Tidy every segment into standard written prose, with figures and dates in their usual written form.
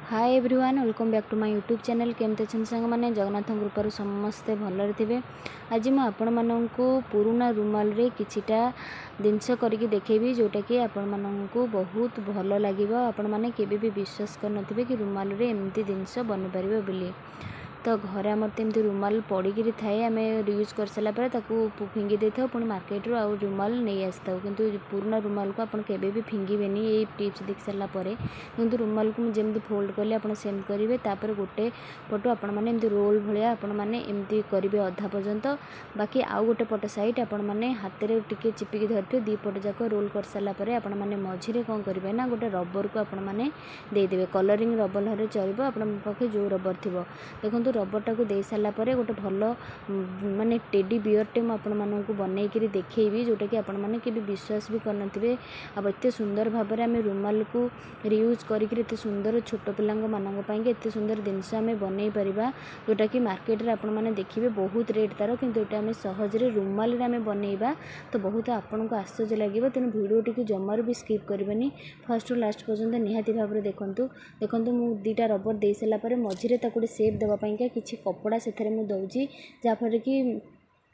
Hi everyone welcome back to my YouTube channel केमते छन संग माने जगन्नाथ कृपार समस्ते भलरे थिबे। आज मैं आपण माननकु पुराना रुमाल रे किछिटा जिनस करके देखेबी जोटा कि आपण माननकु बहुत भल लागिबो। आपण माने केबे भी विश्वास कर नथिबे कि रुमाल रे एमती जिनस बन परिबो बोली। तो घरे आमर तो एमती रुमाल पड़ी थाए आम यूज कर सारा फिंगी दे था पुणी मार्केट रू आउ रुमाल नहीं आसता किंतु पुराना रुमाल को आपन केबे भी फिंगेनि। ये टिप्स देख सारा किंतु रुमाल को मुझे फोल्ड कले आप सेम करेंगे तापर गोटे पटू आपण मैंने एमती रोल भाया आपण मैंने एमती करेंगे अधा पर्यंत बाकी आउ गोटे पट साइड आपण मैंने हाथ में टिके चिपिकी धरते दी पट जाक रोल कर सारापर आपण मैंने मझे कौन करेंगे ना गोटे रबर को आपण मैंने देदेवे कलरिंग रबर चलो आपण पाखे जो रबर थी देखो रबरटा को दे सारा गोटे भल माने टेडी बियरटे मुझे बनईकि देखी जोटा कि आपण मैंने के विश्वास भी करनथिबे। अब एत सुंदर भाव में आम रुमाल को रियूज करते सुंदर छोट पिला एत सुंदर जिनस आम बनई पारिबा जोटा कि मार्केट रे आपण मैंने देखिए बहुत रेट तार किंतु एटा आम सहजरे रुमाल रे आम बनईबा तो बहुत आपन को आश्चर्य लगे। तेणु भिडियोटी को जमार भी स्किप करबेनी फर्स्ट टू लास्ट पर्यंत निहाती भाव में देखंतु मु दीटा रबर दे सारा मझे गोटे सेप देवाई किसी कपड़ा से मुझे जहाँफल कि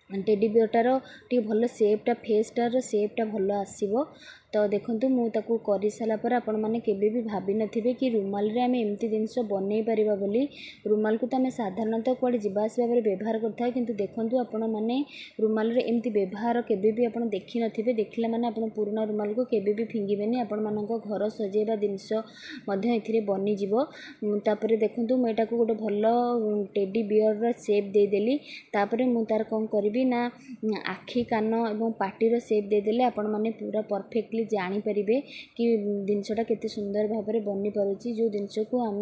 टेडी बियरटार टी भल सेपटा फेसटार सेपटा भल आसो। तो देखंतु मु ताकू कर सारापर आपण मैंने केबे भी भाभी नथिबे कि रुमाल रे आम एमती जिनस बनई पारिबा बोली। रुमाल को तो आम साधारणतः कुआडे जीवा आसबा बेले व्यवहार करथा किंतु देखंतु आपण मैंने रुमाल रे एमती व्यवहार केबे भी आपण देखि नथिबे। देखिला माने आपण पुराना रुमाल को केबे भी फिंगीबेनी आपण मानक घर सजेबा जिनस मध्य एथिरे बनी जिवो। तापरे देखंतु मु एटा को गोटे भल टेडी बियर रो शेप दे देली तापरे मु तार कोन करबी ना आखि कान एवं पाटीर शेप दे देले आपण माने पूरा परफेक्टली जानी परिबे कि जिनसटा केते सुंदर भाव में बनी पारुची। जो जिनस को आम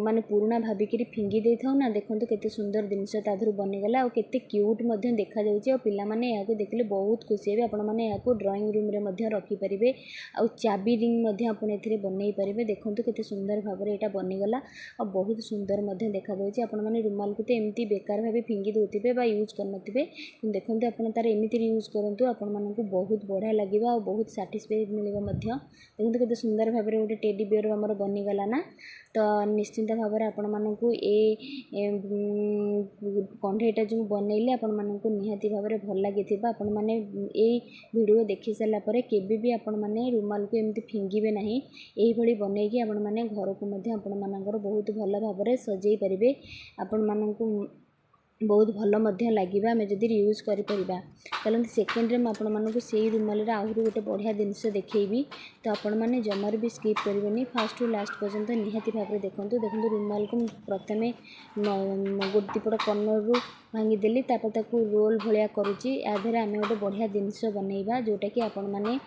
माने पुराना भाविक फिंगी दे था ना देखो केते सुंदर जिनस ताधर बनीगला और केते क्यूट मध्य देखा जाउची और पिला माने याको देखले बहुत खुशी हेबे। आपण माने याको ड्राइंग रूम रे मध्य रखी परिबे और चाबी रिंग मध्य आपण एथिरे बनई परिबे। देखंतु केते सुंदर भाव में एटा बनीगला और बहुत सुंदर मध्य देखा जाउची। आपण माने रुमाल को तो एमती बेकार भाबे फिंगी दोथिबे बा यूज करनथिबे देखंतु आपण तार एमिति यूज करंतु आपण मानकु बहुत बढ़िया लागिबा और बहुत सैटिस्फाइड मिलिबो मध्य। देखंतु केते सुंदर भाव में गोटे टेडी बियर हमर बनीगला ना। तो निश्चिंत भाव में आपण मानकु कंढेटा जो बनइले आपण मानकु निहाती भाव में भल लागिथिबा। आपण माने ए वीडियो देखि सारा परे केबे भी आपण माने रुमाल को एमती फिंगीबे नाही। एही भली बनईकि आपण माने घर को मध्य आपण मानकर बहुत भल भाव में सजई परिबे। आपण मानकु बहुत भल मध्य लगे आम जदि यूज कर चलते सेकेंड में आपण मानक से रुमाल आहरी गोटे बढ़िया जिनस देखी। तो आपण मैंने जमार भी स्किप करेंगे फास्ट टू लास्ट पर्यंत निहाती भाव में देखो रुमाल को प्रथम गोटे पट कर्नर रू भांगीदेली तापर ताकू रोल भाया करुच्ची यादे आम गोटे बढ़िया जिनस बनइबा जोटा कि आपण मैंने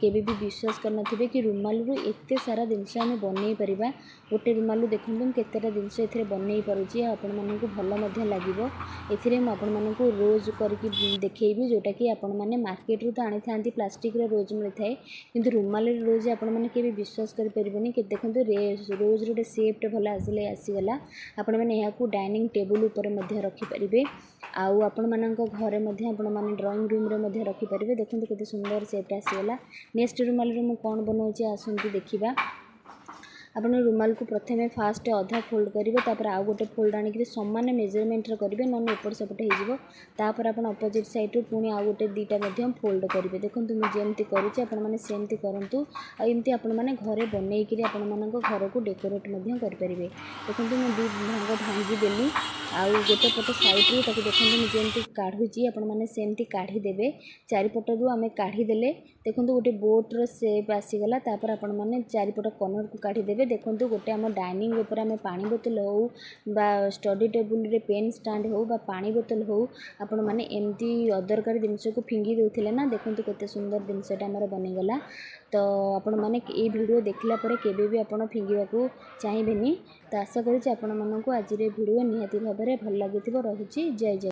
केबे भी विश्वास करनथिबे कि रुमाल रू एते सारा जिनस आम बनई पारिबा। गोटे रुमाल देखंतु केतेटा जिनस एथिरे बनई पारुची आपण मानकु भल मध्य लागिबो। एथिरे म आपण मानकु रोज करके देखैबी जोटा कि आपण माने मार्केट रू तो आनी थांती प्लास्टिक रे रोज मिलथाय किंतु रुमाल रे रोज आपण माने केबे विश्वास कर परिबेनी कि देखंतु रोज रे शेपटा भल आसिले आसीगला। आपण माने याकू डाइनिंग टेबल ऊपर मध्य रखि परिबे आउ आपण मानक घरे मध्य आपण माने ड्राइंग रूम रे मध्य रखि परिबे। देखंतु केते सुंदर शेपटा आसीगला। नेक्स्ट रुमाल रे मु कोन बनौची आसंतु देखिबा। आपण रुमाल को प्रथमे फास्ट अधा फोल्ड करेंगे तापर आउ गोटे फोल्ड आनिक सामान मेजरमेंट करेंगे ना एपट सेपट होपर आप अपोजिट साइड रू पुणी आउ गोटे दीटा फोल्ड करेंगे। देखो मुझे करुच्ची आपने सेमती करूँ आमती आपने घरे बनईकि आपण घर को डेकोरेट करेंगे। देखो मुझे दी भांग भांगी देली आउ गोटे पट साइड रू ताकि देखो मुझे काढ़ुची आपने सेमती काढ़ीदेवे चारिपट रू आम काढ़ीदेले देखो गोटे बोट्र सेप आसीगला। तापर आपण मैंने चारिपट कर्नर को काढ़ीदेवे। देखो गोटे आम डाइनिंग उपर आम पानी बोतल हो बा स्टडी टेबुल रे पेन स्टैंड हो बा पानी बोतल हो आपण मैंने एमती अदरकारी जिनस को फिंगी देउथिले ना देखो केते सुंदर जिनसटा आमर बनीगला। तो आपण मैंने ये वीडियो देखला परे केबे भी आपण फिंगिबा को चाहिबेनी। तो आशा करूँ आपण मानकु आज रे वीडियो निहाती भाव में भल लागिथिबो। रहुची जय जय।